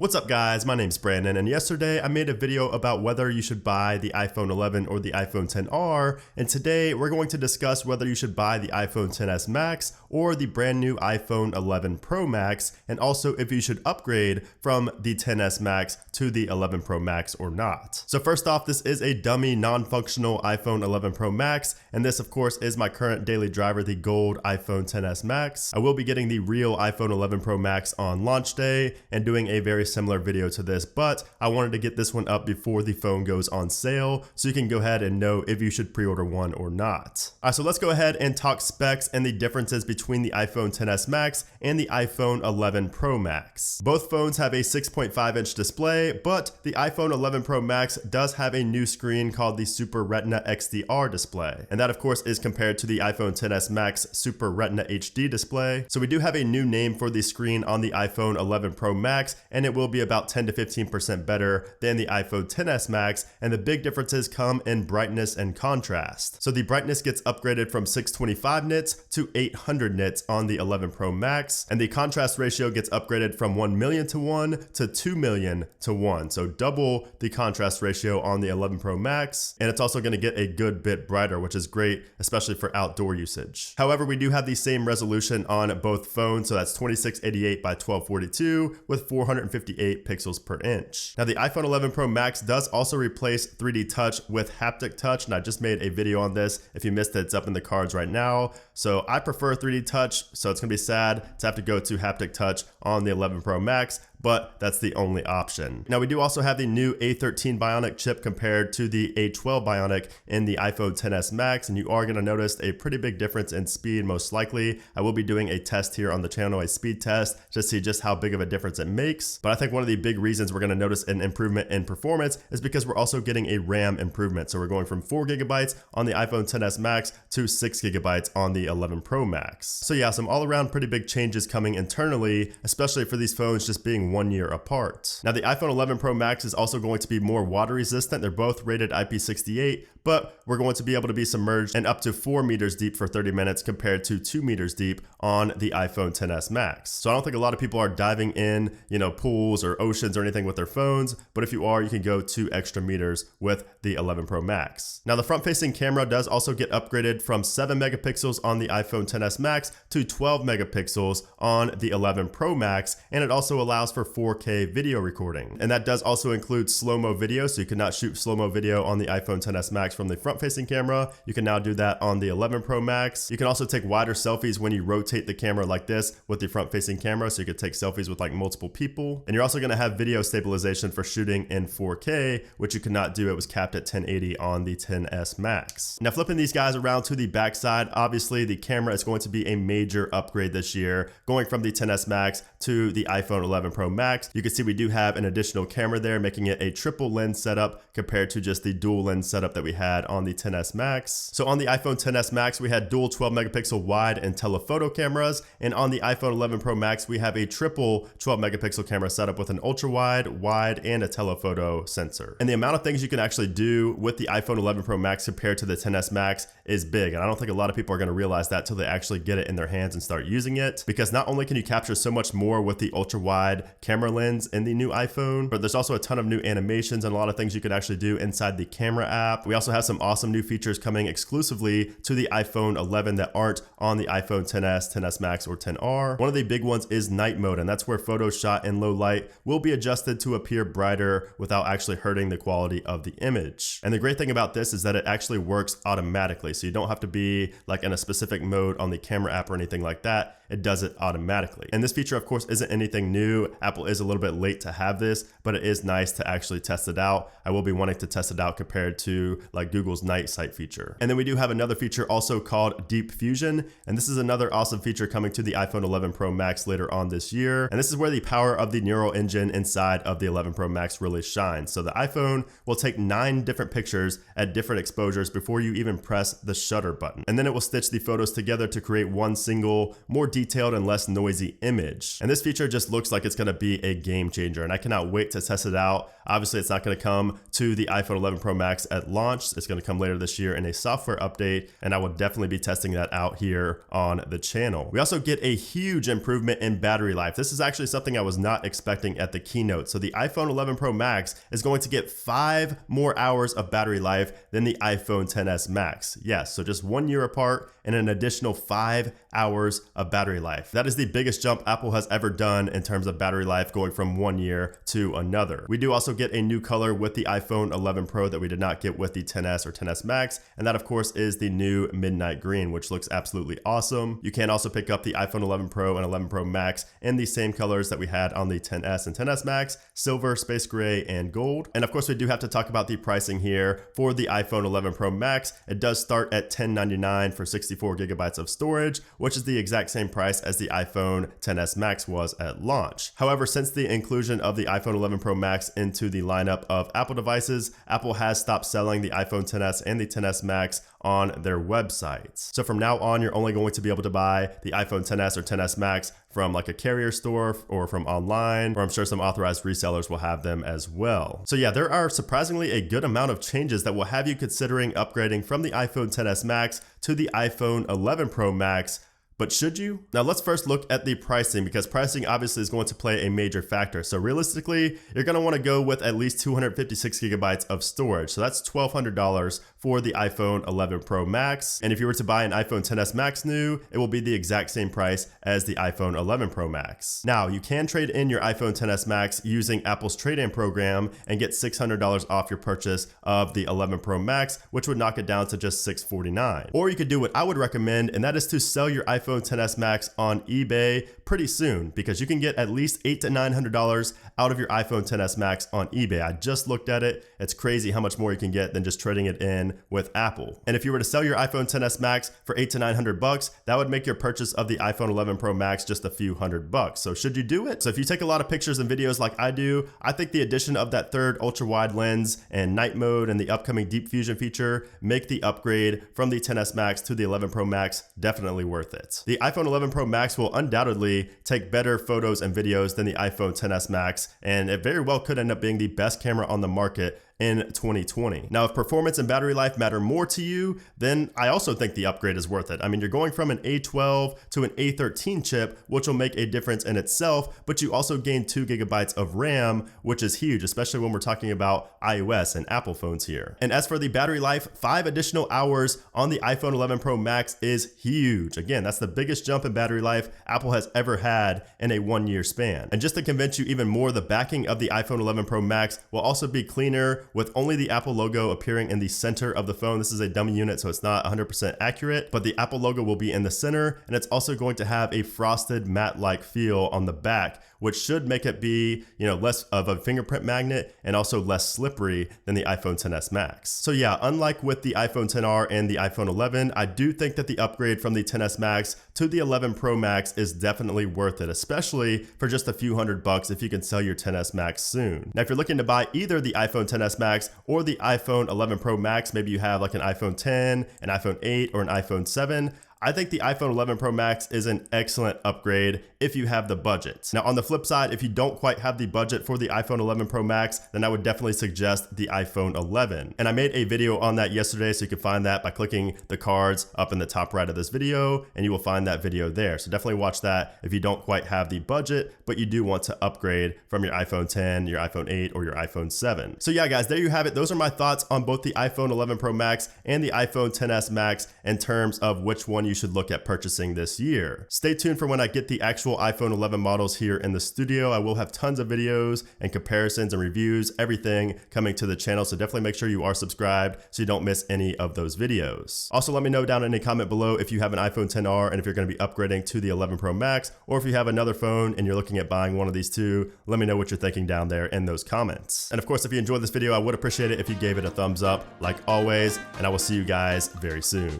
What's up guys, my name's Brandon, and yesterday I made a video about whether you should buy the iPhone 11 or the iPhone XR, and today we're going to discuss whether you should buy the iPhone XS Max or the brand new iPhone 11 Pro Max, and also if you should upgrade from the XS Max to the 11 Pro Max or not. So first off, this is a dummy non-functional iPhone 11 Pro Max, and this of course is my current daily driver, the gold iPhone XS Max. I will be getting the real iPhone 11 Pro Max on launch day and doing a very similar video to this, but I wanted to get this one up before the phone goes on sale so you can go ahead and know if you should pre-order one or not. Alright, so let's go ahead and talk specs and the differences between the iPhone XS Max and the iPhone 11 Pro Max. Both phones have a 6.5-inch display, but the iPhone 11 Pro Max does have a new screen called the Super Retina XDR display, and that of course is compared to the iPhone XS Max Super Retina HD display. So we do have a new name for the screen on the iPhone 11 Pro Max, and it will be about 10 to 15% better than the iPhone XS Max, and the big differences come in brightness and contrast. So the brightness gets upgraded from 625 nits to 800 nits on the 11 Pro Max, and the contrast ratio gets upgraded from 1 million to 1 to 2 million to 1, so double the contrast ratio on the 11 Pro Max, and it's also going to get a good bit brighter, which is great, especially for outdoor usage. However, we do have the same resolution on both phones, so that's 2688 by 1242 with 458 pixels per inch. Now the iPhone 11 Pro Max does also replace 3D Touch with haptic touch, and I just made a video on this. If you missed it, it's up in the cards right now. So I prefer 3D Touch, so it's gonna be sad to have to go to haptic touch on the 11 Pro Max, but that's the only option. Now we do also have the new A13 Bionic chip compared to the A12 Bionic in the iPhone XS Max, and you are gonna notice a pretty big difference in speed most likely. I will be doing a test here on the channel, a speed test, to see just how big of a difference it makes. But I think one of the big reasons we're gonna notice an improvement in performance is because we're also getting a RAM improvement. So we're going from 4 gigabytes on the iPhone XS Max to 6 gigabytes on the 11 Pro Max. So yeah, some all around pretty big changes coming internally, especially for these phones just being 1 year apart. Now the iPhone 11 Pro Max is also going to be more water resistant. They're both rated IP68, but we're going to be able to be submerged in up to 4 meters deep for 30 minutes compared to 2 meters deep on the iPhone XS Max. So I don't think a lot of people are diving in, pools or oceans or anything with their phones, but if you are, you can go 2 extra meters with the 11 Pro Max. Now the front-facing camera does also get upgraded from 7 megapixels on the iPhone XS Max to 12 megapixels on the 11 Pro Max, and it also allows for 4K video recording. And that does also include slow-mo video, so you cannot shoot slow-mo video on the iPhone XS Max from the front-facing camera. You can now do that on the 11 Pro Max. You can also take wider selfies when you rotate the camera like this with the front-facing camera, so you could take selfies with like multiple people. And you're also going to have video stabilization for shooting in 4K, which you could not do. It was capped at 1080 on the XS Max. Now flipping these guys around to the backside, obviously the camera is going to be a major upgrade this year, going from the XS Max to the iPhone 11 Pro Max. You can see we do have an additional camera there, making it a triple lens setup compared to just the dual lens setup that we had on the XS Max. So on the iPhone XS Max, we had dual 12 megapixel wide and telephoto cameras, and on the iPhone 11 Pro Max, we have a triple 12 megapixel camera setup with an ultra wide, wide, and a telephoto sensor. And the amount of things you can actually do with the iPhone 11 Pro Max compared to the XS Max is big, and I don't think a lot of people are going to realize that till they actually get it in their hands and start using it, because not only can you capture so much more with the ultra wide camera lens in the new iPhone, but there's also a ton of new animations and a lot of things you can actually do inside the camera app. We also have some awesome new features coming exclusively to the iPhone 11 that aren't on the iPhone XS, XS Max, or XR. One of the big ones is night mode, and that's where photos shot in low light will be adjusted to appear brighter without actually hurting the quality of the image. And the great thing about this is that it actually works automatically, so you don't have to be like in a specific mode on the camera app or anything like that. It does it automatically. And this feature, of course, isn't anything new. Apple is a little bit late to have this, but it is nice to actually test it out. I will be wanting to test it out compared to like Google's night sight feature. And then we do have another feature also called Deep Fusion, and this is another awesome feature coming to the iPhone 11 Pro Max later on this year. And this is where the power of the neural engine inside of the 11 Pro Max really shines. So the iPhone will take 9 different pictures at different exposures before you even press the shutter button. And then it will stitch the photos together to create one single, more detailed and less noisy image. And this feature just looks like it's going to be a game changer, and I cannot wait to test it out. Obviously, it's not going to come to the iPhone 11 Pro Max at launch, launch. It's going to come later this year in a software update, and I will definitely be testing that out here on the channel. We also get a huge improvement in battery life. This is actually something I was not expecting at the keynote. So the iPhone 11 Pro Max is going to get 5 more hours of battery life than the iPhone XS Max. Yes, so just 1 year apart and an additional 5 hours of battery life. That is the biggest jump Apple has ever done in terms of battery life, going from 1 year to another. We do also get a new color with the iPhone 11 Pro that we did not get with the XS or XS Max, and that of course is the new midnight green, which looks absolutely awesome. You can also pick up the iPhone 11 Pro and 11 Pro Max in the same colors that we had on the XS and XS Max: silver, space gray, and gold. And of course, we do have to talk about the pricing here for the iPhone 11 Pro Max. It does start at $1099 for 64 gigabytes of storage, which is the exact same price as the iPhone XS Max was at launch. However, since the inclusion of the iPhone 11 Pro Max into the lineup of Apple devices, Apple has stopped selling the iPhone XS and the XS Max on their websites. So from now on, you're only going to be able to buy the iPhone XS or XS Max from like a carrier store or from online, or I'm sure some authorized resellers will have them as well. So yeah, there are surprisingly a good amount of changes that will have you considering upgrading from the iPhone XS Max to the iPhone 11 Pro Max. But should you? Now let's first look at the pricing, because pricing obviously is going to play a major factor. So realistically, you're going to want to go with at least 256 gigabytes of storage. So that's $1,200 for the iPhone 11 Pro Max. And if you were to buy an iPhone XS Max new, it will be the exact same price as the iPhone 11 Pro Max. Now you can trade in your iPhone XS Max using Apple's trade-in program and get $600 off your purchase of the 11 Pro Max, which would knock it down to just $649. Or you could do what I would recommend, and that is to sell your iPhone XS Max on eBay pretty soon, because you can get at least $800 to $900 out of your iPhone XS Max on eBay. I just looked at it. It's crazy how much more you can get than just trading it in with Apple. And if you were to sell your iPhone XS Max for $800 to $900, that would make your purchase of the iPhone 11 Pro Max just a few $100. So should you do it? So if you take a lot of pictures and videos like I do, I think the addition of that third ultra wide lens and night mode and the upcoming deep fusion feature make the upgrade from the XS Max to the 11 Pro Max definitely worth it. The iPhone 11 Pro Max will undoubtedly take better photos and videos than the iPhone XS Max, and it very well could end up being the best camera on the market in 2020. Now, if performance and battery life matter more to you, then I also think the upgrade is worth it. I mean, you're going from an A12 to an A13 chip, which will make a difference in itself, but you also gain 2 gigabytes of RAM, which is huge, especially when we're talking about iOS and Apple phones here. And as for the battery life, 5 additional hours on the iPhone 11 Pro Max is huge. Again, that's the biggest jump in battery life Apple has ever had in a 1-year span. And just to convince you even more, the backing of the iPhone 11 Pro Max will also be cleaner, with only the Apple logo appearing in the center of the phone. This is a dummy unit, so it's not 100% accurate, but the Apple logo will be in the center, and it's also going to have a frosted matte-like feel on the back, which should make it be, less of a fingerprint magnet and also less slippery than the iPhone XS Max. So yeah, unlike with the iPhone XR and the iPhone 11, I do think that the upgrade from the XS Max to the 11 Pro Max is definitely worth it, especially for just a few $100 if you can sell your XS Max soon. Now, if you're looking to buy either the iPhone XS Max or the iPhone 11 Pro Max, maybe you have like an iPhone 10, an iPhone 8, or an iPhone 7, I think the iPhone 11 Pro Max is an excellent upgrade if you have the budget. Now, on the flip side, if you don't quite have the budget for the iPhone 11 Pro Max, then I would definitely suggest the iPhone 11. And I made a video on that yesterday, so you can find that by clicking the cards up in the top right of this video, and you will find that video there. So definitely watch that if you don't quite have the budget, but you do want to upgrade from your iPhone 10, your iPhone 8, or your iPhone 7. So yeah, guys, there you have it. Those are my thoughts on both the iPhone 11 Pro Max and the iPhone XS Max in terms of which one you should look at purchasing this year. Stay tuned for when I get the actual iPhone 11 models here in the studio. I will have tons of videos and comparisons and reviews, everything coming to the channel, so definitely make sure you are subscribed so you don't miss any of those videos. Also, let me know down in a comment below if you have an iPhone XR and if you're going to be upgrading to the 11 Pro Max, or if you have another phone and you're looking at buying one of these two. Let me know what you're thinking down there in those comments. And of course, if you enjoyed this video, I would appreciate it if you gave it a thumbs up like always, and I will see you guys very soon.